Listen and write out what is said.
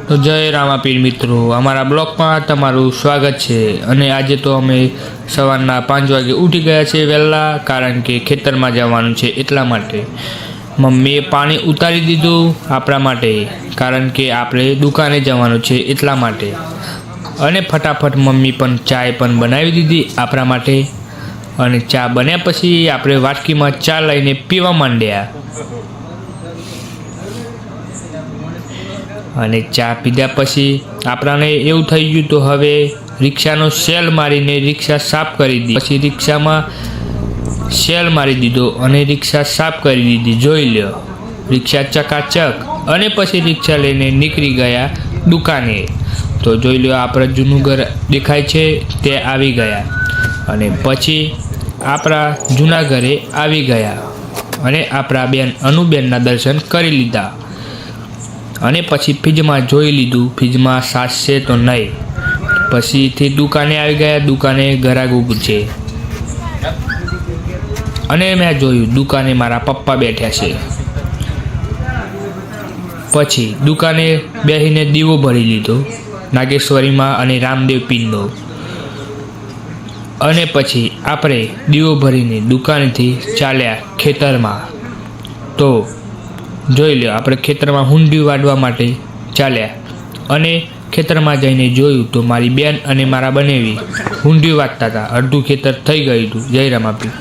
તો જય રામાપીર મિત્રો, અમારા બ્લોગમાં તમારું સ્વાગત છે। અને આજે તો અમે સવારના 5 વાગે ઉઠી ગયા છે વહેલા, કારણ કે ખેતરમાં જવાનું છે એટલા માટે। મમ્મીએ પાણી ઉતારી દીધું આપણા માટે, કારણ કે આપણે દુકાને જવાનું છે એટલા માટે। અને ફટાફટ મમ્મી પણ ચાય પણ બનાવી દીધી આપણા માટે। અને ચા બન્યા પછી આપણે વાટકીમાં ચા લઈને પીવા માંડ્યા। અને ચા પીધા પછી આપણાને એવું થઈ ગયું તો હવે રિક્ષાનો સેલ મારીને રિક્ષા સાફ કરી દીધી। પછી રિક્ષામાં સેલ મારી દીધો અને રિક્ષા સાફ કરી દીધી, જોઈ લો રિક્ષા ચકાચક। અને પછી રિક્ષા લઈને નીકળી ગયા દુકાને। તો જોઈ લો આપણે જૂનું ઘર દેખાય છે તે આવી ગયા। અને પછી આપણા જૂના ઘરે આવી ગયા અને આપણા બેન અનુબેનના દર્શન કરી લીધા। અને પછી ફ્રીજમાં જોઈ લીધું, ફ્રીજમાં સાસ છે તો નહીં। પછીથી દુકાને આવી ગયા, દુકાને ગ્રાહક ઊભું છે અને મેં જોયું દુકાને મારા પપ્પા બેઠા છે। પછી દુકાને બેસીને દીવો ભરી લીધો નાગેશ્વરીમાં અને રામદેવ પીરનો। અને પછી આપણે દીવો ભરીને દુકાનેથી ચાલ્યા ખેતરમાં। તો જોઈ લો આપણે ખેતરમાં હુંડી વાળવા માટે ચાલ્યા અને ખેતરમાં જઈને જોયું તો મારી બેન અને મારા બનેવી હુંડી વાળતા હતા। અડધું ખેતર થઈ ગયું હતું। જય રામાપીર।